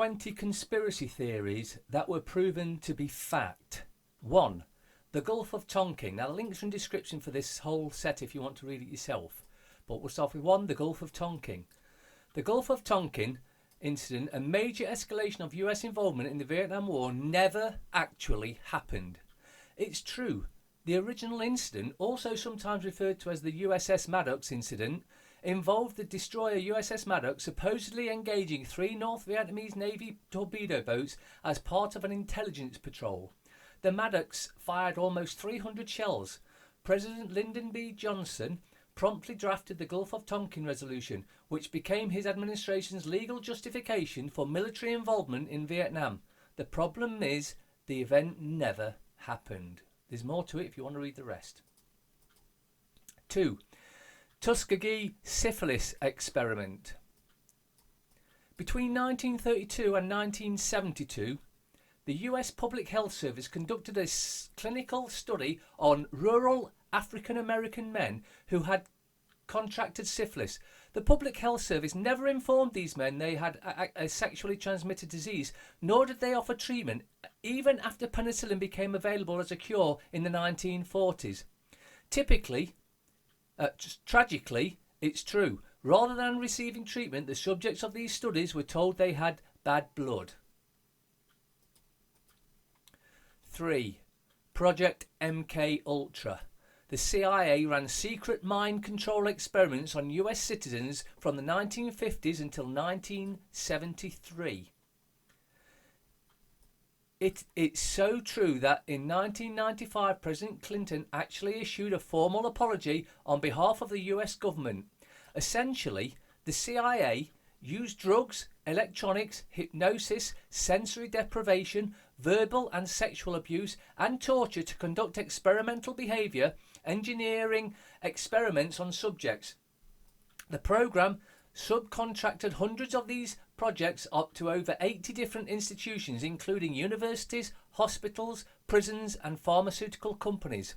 20 conspiracy theories that were proven to be fact. 1. The Gulf of Tonkin. Now, the links are in the description for this whole set if you want to read it yourself. But we'll start with 1. The Gulf of Tonkin. The Gulf of Tonkin incident, a major escalation of US involvement in the Vietnam War, never actually happened. It's true. The original incident, also sometimes referred to as the USS Maddox incident, involved the destroyer USS Maddox supposedly engaging 3 North Vietnamese Navy torpedo boats as part of an intelligence patrol. The Maddox fired almost 300 shells. President Lyndon B. Johnson promptly drafted the Gulf of Tonkin Resolution, which became his administration's legal justification for military involvement in Vietnam. The problem is, the event never happened. There's more to it if you want to read the rest. 2. Tuskegee syphilis experiment. Between 1932 and 1972, the US Public Health Service conducted a clinical study on rural African American men who had contracted syphilis. The Public Health Service never informed these men they had a sexually transmitted disease, nor did they offer treatment, even after penicillin became available as a cure in the 1940s. Tragically, it's true. Rather than receiving treatment, the subjects of these studies were told they had bad blood. 3. Project MK Ultra. The CIA ran secret mind control experiments on US citizens from the 1950s until 1973. It's so true that in 1995 President Clinton actually issued a formal apology on behalf of the US government. Essentially, the CIA used drugs, electronics, hypnosis, sensory deprivation, verbal and sexual abuse, and torture to conduct experimental behaviour, engineering experiments on subjects. The programme subcontracted hundreds of these projects up to over 80 different institutions, including universities, hospitals, prisons, and pharmaceutical companies.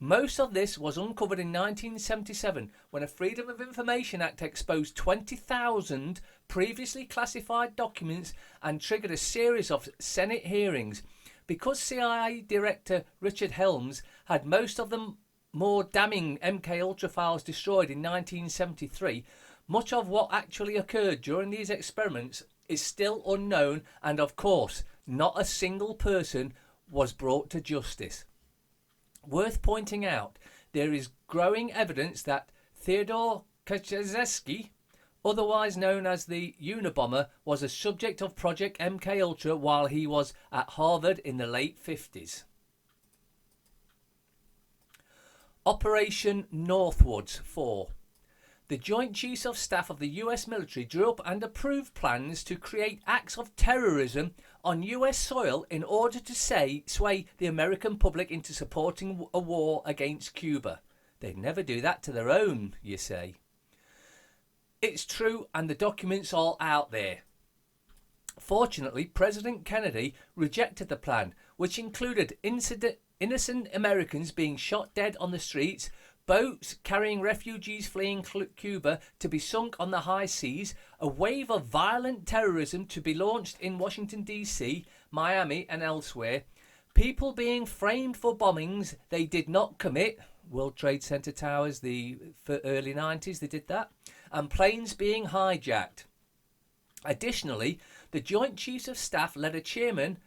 Most of this was uncovered in 1977 when a Freedom of Information Act exposed 20,000 previously classified documents and triggered a series of Senate hearings. Because CIA Director Richard Helms had most of the more damning MKUltra files destroyed in 1973, much of what actually occurred during these experiments is still unknown, and of course, not a single person was brought to justice. Worth pointing out, there is growing evidence that Theodore Kaczynski, otherwise known as the Unabomber, was a subject of Project MKUltra while he was at Harvard in the late 50s. Operation Northwoods 4. The Joint Chiefs of Staff of the US military drew up and approved plans to create acts of terrorism on US soil in order to sway the American public into supporting a war against Cuba. They'd never do that to their own, you say. It's true, and the documents are out there. Fortunately, President Kennedy rejected the plan, which included innocent Americans being shot dead on the streets, boats carrying refugees fleeing Cuba to be sunk on the high seas, a wave of violent terrorism to be launched in Washington, D.C., Miami and elsewhere, people being framed for bombings they did not commit, World Trade Center towers, for early 90s they did that, and planes being hijacked. Additionally, the Joint Chiefs of Staff led a chairman,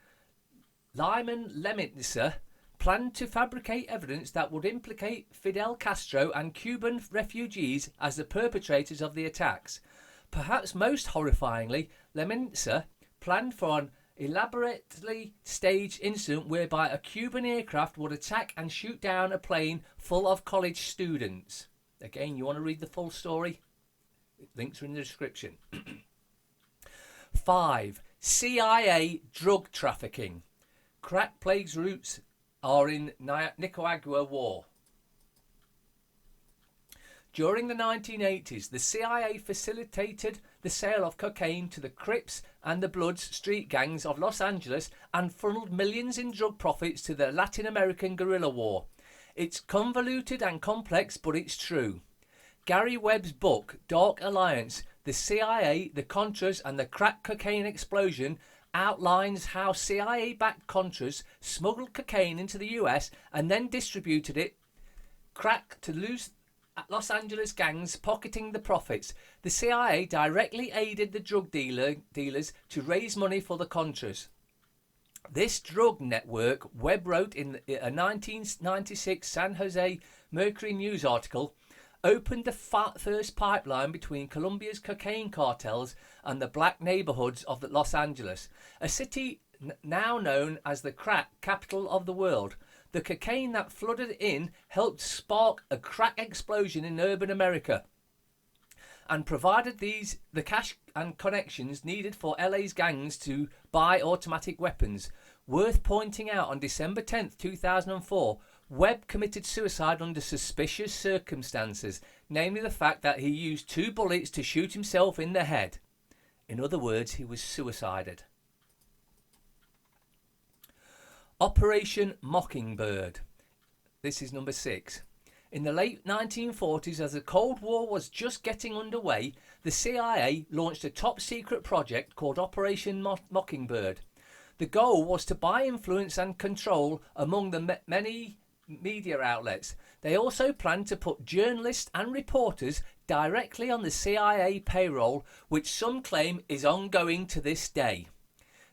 Lyman Lemnitzer, planned to fabricate evidence that would implicate Fidel Castro and Cuban refugees as the perpetrators of the attacks. Perhaps most horrifyingly, Lemnitzer planned for an elaborately staged incident whereby a Cuban aircraft would attack and shoot down a plane full of college students. Again, you want to read the full story? Links are in the description. 5. CIA drug trafficking. Crack plague's roots are in Nicaragua war. During the 1980s, the CIA facilitated the sale of cocaine to the Crips and the Bloods street gangs of Los Angeles and funneled millions in drug profits to the Latin American guerrilla war. It's convoluted and complex, but it's true. Gary Webb's book, Dark Alliance, The CIA, the Contras and the crack cocaine explosion outlines how CIA-backed Contras smuggled cocaine into the US and then distributed it crack to Los Angeles gangs pocketing the profits. The CIA directly aided the drug dealers to raise money for the Contras. This drug network, Webb wrote in a 1996 San Jose Mercury News article, opened the first pipeline between Colombia's cocaine cartels and the black neighborhoods of Los Angeles, a city now known as the crack capital of the world. The cocaine that flooded in helped spark a crack explosion in urban America and provided the cash and connections needed for LA's gangs to buy automatic weapons. Worth pointing out, on December 10th, 2004, Webb committed suicide under suspicious circumstances, namely the fact that he used 2 bullets to shoot himself in the head. In other words, he was suicided. Operation Mockingbird. This is number 6. In the late 1940s, as the Cold War was just getting underway, the CIA launched a top-secret project called Operation Mockingbird. The goal was to buy influence and control among the many media outlets. They also planned to put journalists and reporters directly on the CIA payroll, which some claim is ongoing to this day.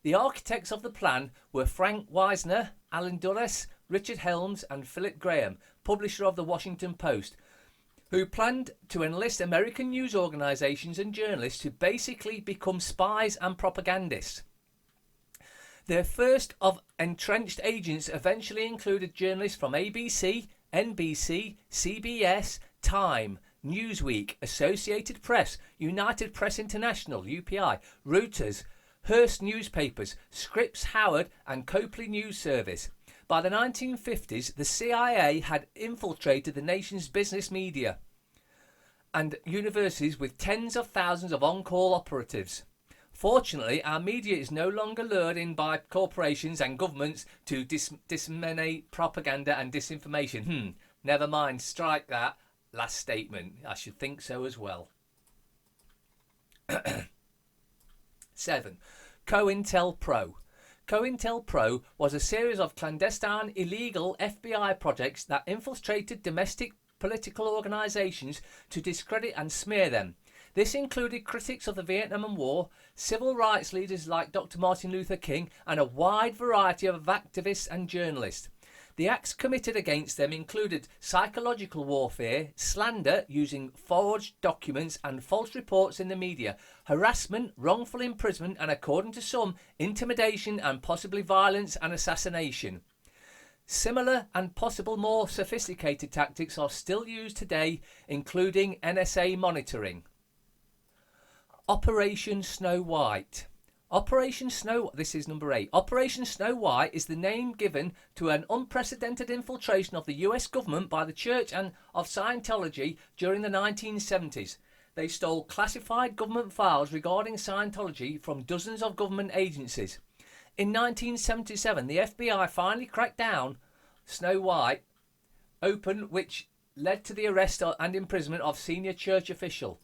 The architects of the plan were Frank Wisner, Alan Dulles, Richard Helms and Philip Graham, publisher of the Washington Post, who planned to enlist American news organizations and journalists to basically become spies and propagandists. Their first of entrenched agents eventually included journalists from ABC, NBC, CBS, Time, Newsweek, Associated Press, United Press International, UPI, Reuters, Hearst Newspapers, Scripps Howard and Copley News Service. By the 1950s, the CIA had infiltrated the nation's business media and universities with tens of thousands of on-call operatives. Fortunately, our media is no longer lured in by corporations and governments to disseminate propaganda and disinformation. Never mind, strike that last statement. I should think so as well. 7. COINTELPRO. COINTELPRO was a series of clandestine, illegal FBI projects that infiltrated domestic political organizations to discredit and smear them. This included critics of the Vietnam War, civil rights leaders like Dr. Martin Luther King, and a wide variety of activists and journalists. The acts committed against them included psychological warfare, slander using forged documents and false reports in the media, harassment, wrongful imprisonment, and, according to some, intimidation and possibly violence and assassination. Similar and possible more sophisticated tactics are still used today, including NSA monitoring. Operation Snow White. This is number 8. Operation Snow White is the name given to an unprecedented infiltration of the US government by the Church and of Scientology during the 1970s. They stole classified government files regarding Scientology from dozens of government agencies. In 1977, the FBI finally cracked down Snow White open, which led to the arrest and imprisonment of senior church official.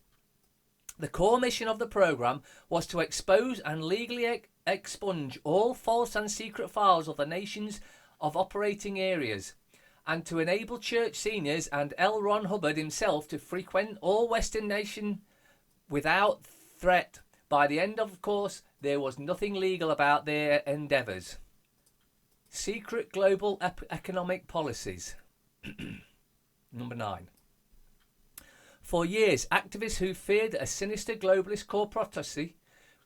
The core mission of the program was to expose and legally expunge all false and secret files of the nations of operating areas, and to enable church seniors and L. Ron Hubbard himself to frequent all Western nations without threat. By the end, of course, there was nothing legal about their endeavours. Secret global economic policies. Number 9. For years, activists who feared a sinister globalist corporatocracy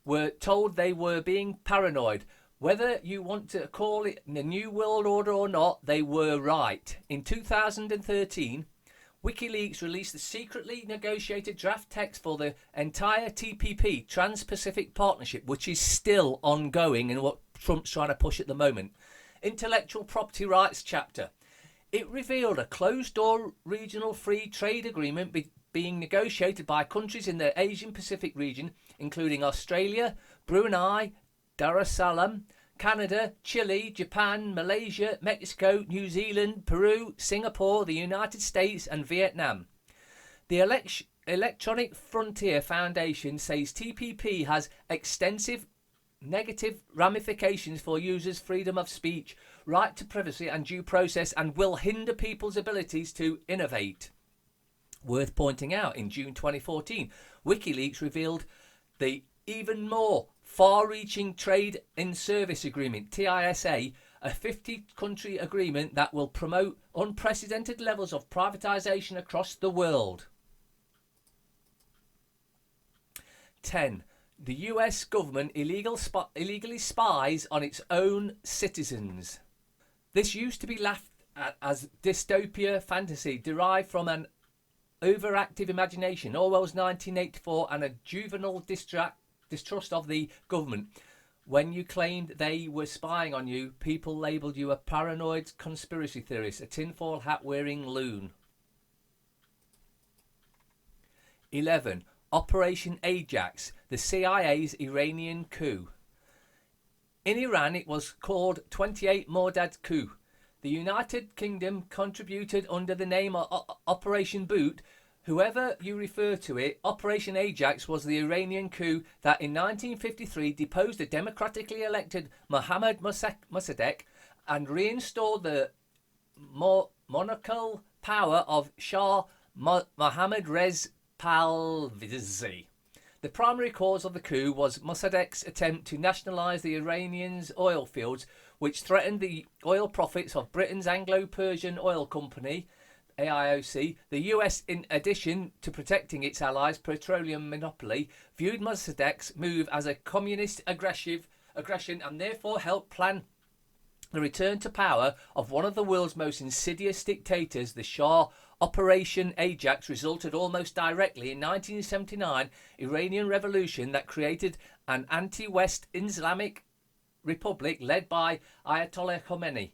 were told they were being paranoid. Whether you want to call it the New World Order or not, they were right. In 2013, WikiLeaks released the secretly negotiated draft text for the entire TPP, Trans-Pacific Partnership, which is still ongoing and what Trump's trying to push at the moment. Intellectual property rights chapter. It revealed a closed-door regional free trade agreement being negotiated by countries in the Asian Pacific region, including Australia, Brunei, Darussalam, Canada, Chile, Japan, Malaysia, Mexico, New Zealand, Peru, Singapore, the United States and Vietnam. The Electronic Frontier Foundation says TPP has extensive negative ramifications for users' freedom of speech, right to privacy and due process, and will hinder people's abilities to innovate. Worth pointing out, in June 2014, WikiLeaks revealed the even more far-reaching Trade in Service Agreement, TISA, a 50-country agreement that will promote unprecedented levels of privatization across the world. 10. The US government illegally spies on its own citizens. This used to be laughed at as dystopia fantasy derived from an overactive imagination, Orwell's 1984, and a juvenile distrust of the government. When you claimed they were spying on you, people labelled you a paranoid conspiracy theorist, a tinfoil hat wearing loon. 11. Operation Ajax, the CIA's Iranian coup. In Iran, it was called 28 Mordad coup. The United Kingdom contributed under the name of Operation Boot. Whoever you refer to it, Operation Ajax was the Iranian coup that in 1953 deposed the democratically elected Mohammad Mossadegh and reinstalled the monarchical power of Shah Mohammad Reza Pahlavi. The primary cause of the coup was Mossadegh's attempt to nationalise the Iranian's oil fields, which threatened the oil profits of Britain's Anglo-Persian Oil Company, AIOC. The US, in addition to protecting its allies' petroleum monopoly, viewed Mossadegh's move as a communist aggression and therefore helped plan the return to power of one of the world's most insidious dictators, the Shah. Operation Ajax resulted almost directly in 1979 Iranian revolution that created an anti-West Islamic republic led by Ayatollah Khomeini.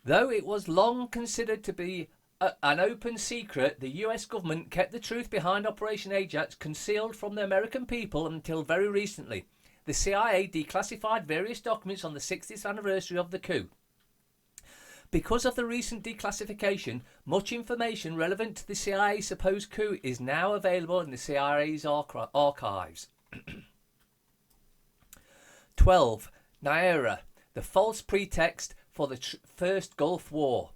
Though it was long considered to be an open secret, the US government kept the truth behind Operation Ajax concealed from the American people until very recently. The CIA declassified various documents on the 60th anniversary of the coup. Because of the recent declassification, much information relevant to the CIA's supposed coup is now available in the CIA's archives. 12. Naira, the false pretext for the First Gulf War.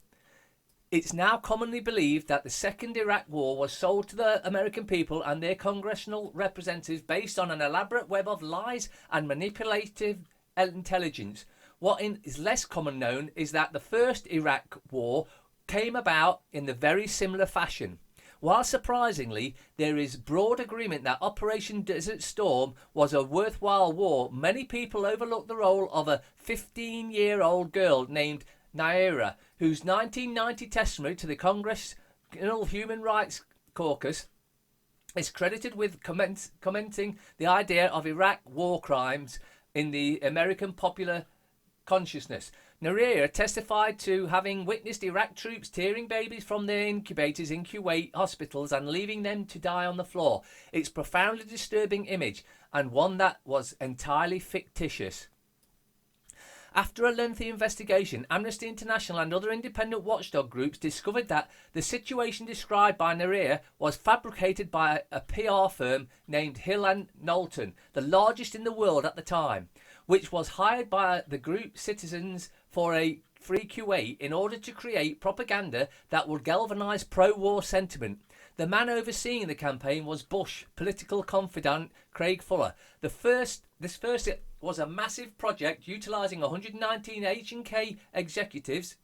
It's now commonly believed that the Second Iraq War was sold to the American people and their congressional representatives based on an elaborate web of lies and manipulative intelligence. What is less common known is that the First Iraq War came about in the very similar fashion. While surprisingly, there is broad agreement that Operation Desert Storm was a worthwhile war, many people overlook the role of a 15-year-old girl named Naira, whose 1990 testimony to the Congressional Human Rights Caucus is credited with commenting the idea of Iraq war crimes in the American popular consciousness. Naira testified to having witnessed Iraq troops tearing babies from their incubators in Kuwait hospitals and leaving them to die on the floor. It's a profoundly disturbing image and one that was entirely fictitious. After a lengthy investigation, Amnesty International and other independent watchdog groups discovered that the situation described by Naira was fabricated by a PR firm named Hill and Knowlton, the largest in the world at the time, which was hired by the group Citizens for a Free Kuwait in order to create propaganda that would galvanise pro-war sentiment. The man overseeing the campaign was Bush political confidant Craig Fuller. This first was a massive project utilising 119 H&K executives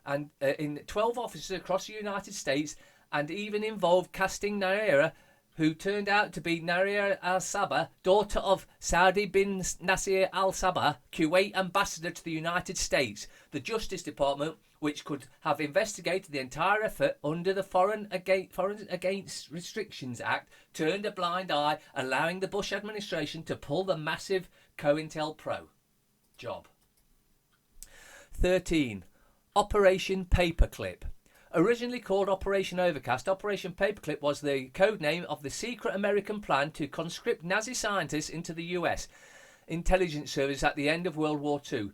and in 12 offices across the United States, and even involved casting Naira, who turned out to be Naira al-Sabah, daughter of Saudi bin Nasser al-Sabah, Kuwait ambassador to the United States. The Justice Department, which could have investigated the entire effort under the Foreign Against Restrictions Act, turned a blind eye, allowing the Bush administration to pull the massive COINTELPRO job. 13. Operation Paperclip. Originally called Operation Overcast, Operation Paperclip was the code name of the secret American plan to conscript Nazi scientists into the US intelligence service at the end of World War II.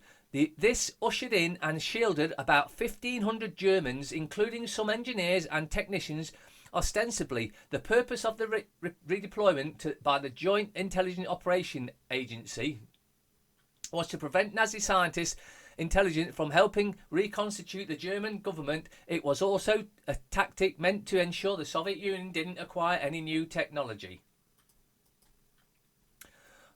This ushered in and shielded about 1,500 Germans, including some engineers and technicians Ostensibly, the purpose of the redeployment by the Joint Intelligence Operation Agency was to prevent Nazi scientists intelligence from helping reconstitute the German government. It was also a tactic meant to ensure the Soviet Union didn't acquire any new technology.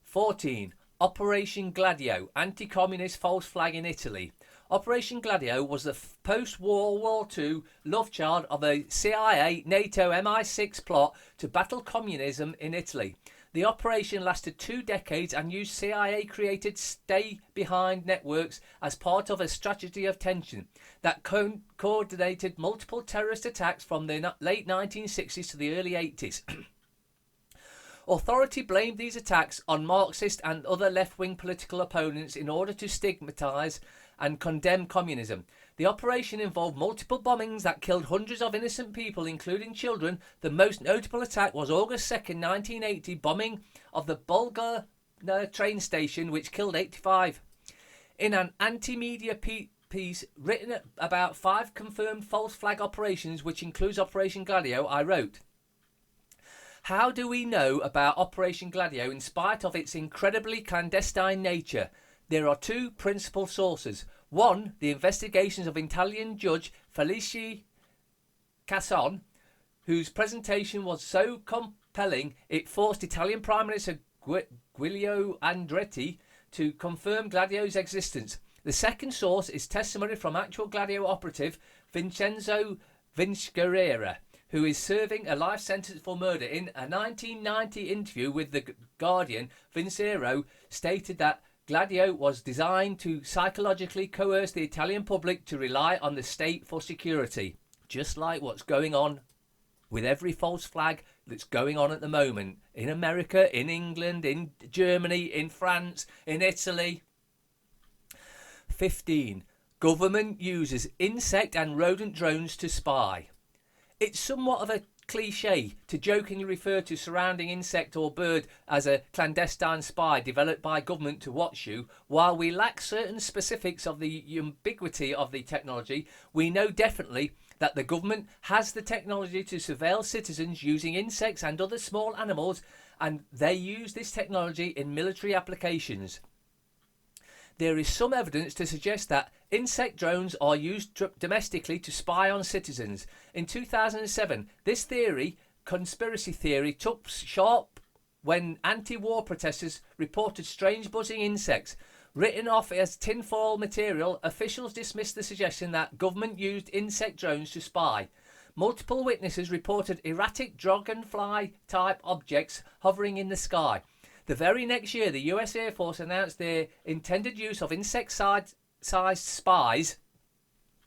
14. Operation Gladio, anti-communist false flag in Italy. Operation Gladio was the post-World War II love child of a CIA, NATO, MI6 plot to battle communism in Italy. The operation lasted 2 decades and used CIA-created stay-behind networks as part of a strategy of tension that coordinated multiple terrorist attacks from the late 1960s to the early 80s. Authority blamed these attacks on Marxist and other left-wing political opponents in order to stigmatize and condemn communism. The operation involved multiple bombings that killed hundreds of innocent people, including children. The most notable attack was August 2nd, 1980, bombing of the Bulgar train station, which killed 85. In an anti-media piece written about 5 confirmed false flag operations, which includes Operation Gladio, I wrote, "How do we know about Operation Gladio in spite of its incredibly clandestine nature? There are 2 principal sources. One, the investigations of Italian judge Felice Casson, whose presentation was so compelling it forced Italian Prime Minister Giulio Andretti to confirm Gladio's existence. The second source is testimony from actual Gladio operative Vincenzo Vinciguerra, who is serving a life sentence for murder. In a 1990 interview with The Guardian, Vincero stated that Gladio was designed to psychologically coerce the Italian public to rely on the state for security, just like what's going on with every false flag that's going on at the moment in America, in England, in Germany, in France, in Italy. 15. Government uses insect and rodent drones to spy. It's somewhat of a cliche to jokingly refer to surrounding insect or bird as a clandestine spy developed by government to watch you. While we lack certain specifics of the ubiquity of the technology, we know definitely that the government has the technology to surveil citizens using insects and other small animals, and they use this technology in military applications. There is some evidence to suggest that insect drones are used domestically to spy on citizens. In 2007, this conspiracy theory, took sharp when anti-war protesters reported strange buzzing insects. Written off as tinfoil material, officials dismissed the suggestion that government used insect drones to spy. Multiple witnesses reported erratic dragonfly-type objects hovering in the sky. The very next year, the US Air Force announced their intended use of insect-sized spies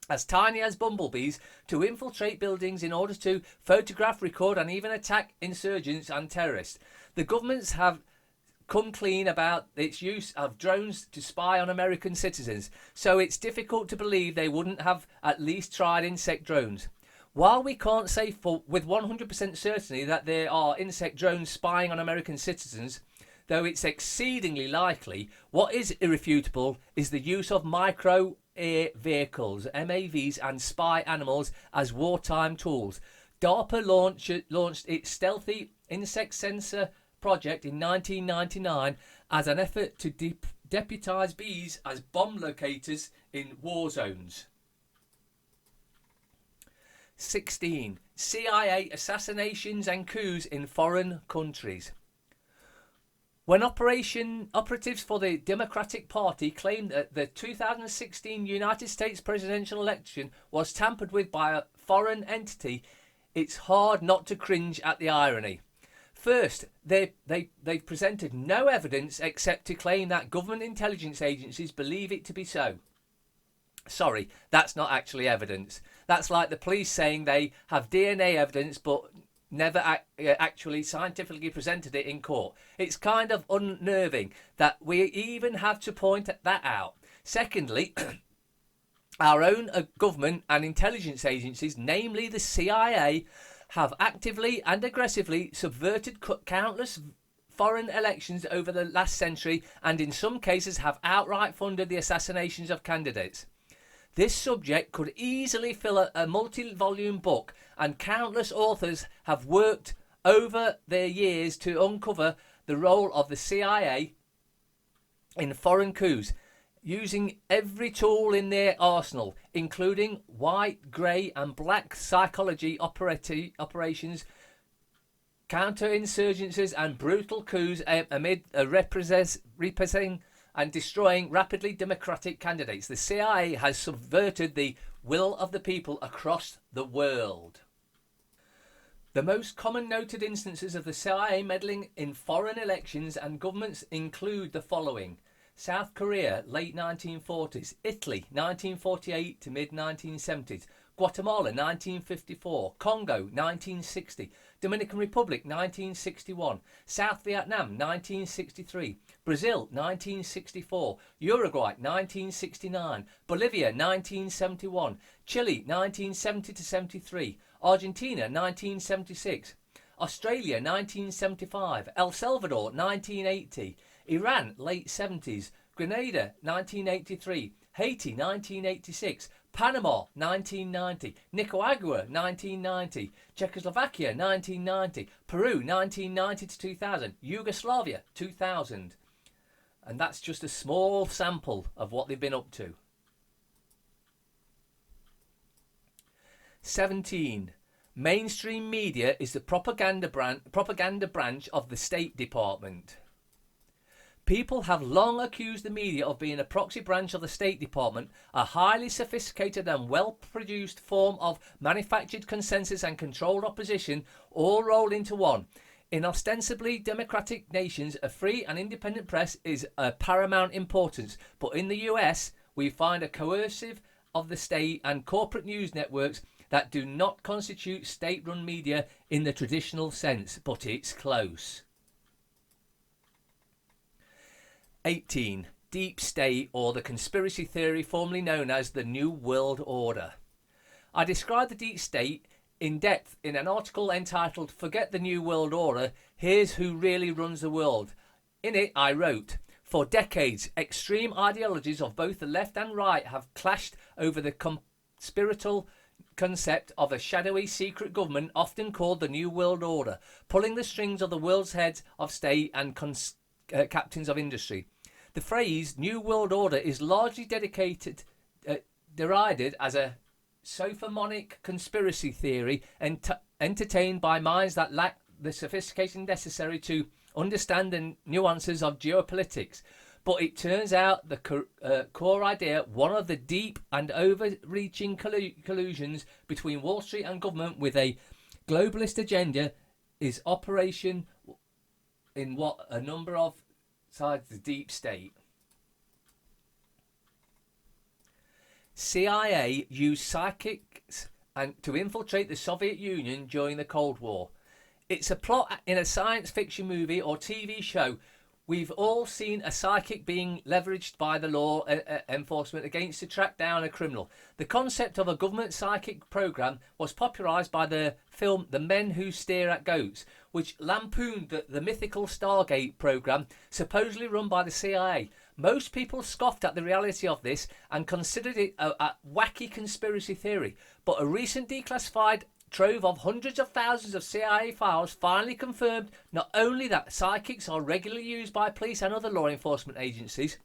as tiny as bumblebees to infiltrate buildings in order to photograph, record and even attack insurgents and terrorists. The governments have come clean about its use of drones to spy on American citizens, so it's difficult to believe they wouldn't have at least tried insect drones. While we can't say with 100% certainty that there are insect drones spying on American citizens, though it's exceedingly likely, what is irrefutable is the use of micro-air vehicles, MAVs, and spy animals as wartime tools. DARPA launched its stealthy insect sensor project in 1999 as an effort to deputize bees as bomb locators in war zones. 16. CIA assassinations and coups in foreign countries. When operatives for the Democratic Party claimed that the 2016 United States presidential election was tampered with by a foreign entity, it's hard not to cringe at the irony. First, they presented no evidence except to claim that government intelligence agencies believe it to be so. Sorry, that's not actually evidence. That's like the police saying they have DNA evidence but never actually scientifically presented it in court. It's kind of unnerving that we even have to point that out. Secondly, our own government and intelligence agencies, namely the CIA, have actively and aggressively subverted countless foreign elections over the last century and in some cases have outright funded the assassinations of candidates. This subject could easily fill a multi-volume book, and countless authors have worked over their years to uncover the role of the CIA in foreign coups, using every tool in their arsenal, including white, grey and black psychology operations, counterinsurgencies and brutal coups amid repressing and destroying rapidly democratic candidates. The CIA has subverted the will of the people across the world. The most common noted instances of the CIA meddling in foreign elections and governments include the following: South Korea, late 1940s, Italy, 1948 to mid-1970s, Guatemala, 1954, Congo, 1960, Dominican Republic, 1961, South Vietnam, 1963, Brazil, 1964, Uruguay, 1969, Bolivia, 1971, Chile, 1970 to 73, Argentina, 1976, Australia, 1975, El Salvador, 1980, Iran, late 70s, Grenada, 1983, Haiti, 1986, Panama, 1990, Nicaragua, 1990, Czechoslovakia, 1990, Peru, 1990 to 2000, Yugoslavia, 2000. And that's just a small sample of what they've been up to. 17. Mainstream media is the propaganda branch of the State Department. People have long accused the media of being a proxy branch of the State Department, a highly sophisticated and well-produced form of manufactured consensus and controlled opposition, all rolled into one. In ostensibly democratic nations, a free and independent press is of paramount importance, but in the US, we find a coercive of the state and corporate news networks that do not constitute state-run media in the traditional sense, but it's close. 18. Deep State, or the conspiracy theory formerly known as the New World Order. I described the Deep State in depth in an article entitled "Forget the New World Order, Here's Who Really Runs the World." In it I wrote, "For decades, extreme ideologies of both the left and right have clashed over the conspiratorial concept of a shadowy secret government often called the New World Order, pulling the strings of the world's heads of state and captains of industry. The phrase New World Order is largely derided as a sophomonic conspiracy theory entertained by minds that lack the sophistication necessary to understand the nuances of geopolitics. But it turns out the core idea, one of the deep and overreaching collusions between Wall Street and government with a globalist agenda, is operation in what a number of sides the Deep State. CIA used psychics to infiltrate the Soviet Union during the Cold War. It's a plot in a science fiction movie or TV show. We've all seen a psychic being leveraged by the law enforcement against to track down a criminal. The concept of a government psychic program was popularized by the film The Men Who Stare at Goats, which lampooned the mythical Stargate program supposedly run by the CIA. Most people scoffed at the reality of this and considered it a wacky conspiracy theory, but a recent declassified trove of hundreds of thousands of CIA files finally confirmed not only that psychics are regularly used by police and other law enforcement agencies,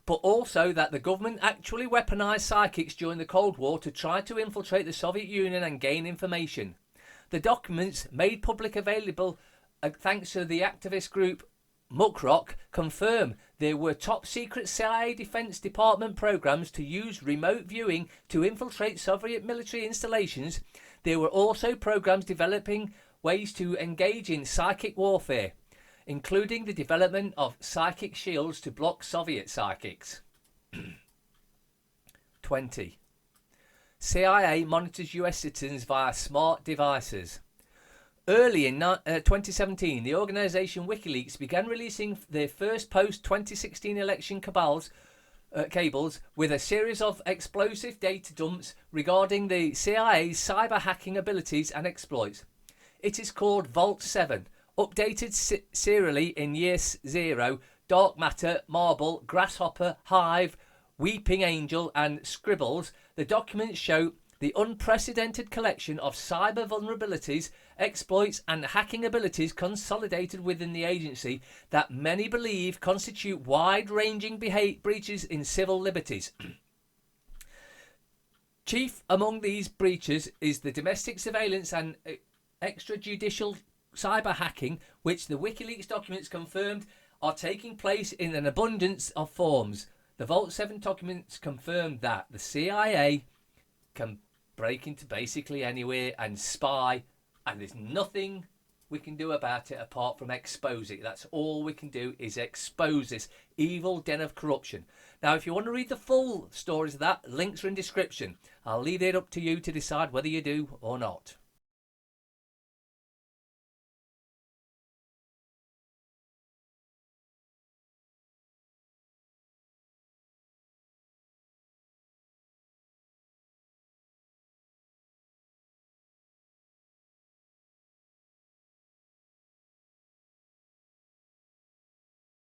but also that the government actually weaponized psychics during the Cold War to try to infiltrate the Soviet Union and gain information. The documents, made public available thanks to the activist group Muckrock, confirm there were top secret CIA Defense Department programs to use remote viewing to infiltrate Soviet military installations. There were also programs developing ways to engage in psychic warfare, including the development of psychic shields to block Soviet psychics. 20. CIA monitors US citizens via smart devices. Early in 2017, the organisation WikiLeaks began releasing their first post-2016 election cables with a series of explosive data dumps regarding the CIA's cyber hacking abilities and exploits. It is called Vault 7, updated serially in Year 0, Dark Matter, Marble, Grasshopper, Hive, Weeping Angel and Scribbles, the documents show the unprecedented collection of cyber vulnerabilities, exploits, and hacking abilities consolidated within the agency that many believe constitute wide-ranging breaches in civil liberties. Chief among these breaches is the domestic surveillance and extrajudicial cyber hacking, which the WikiLeaks documents confirmed are taking place in an abundance of forms. The Vault 7 documents confirmed that the CIA can break into basically anywhere and spy, and there's nothing we can do about it apart from expose it. That's all we can do, is expose this evil den of corruption. Now, if you want to read the full stories of that, links are in description. I'll leave it up to you to decide whether you do or not.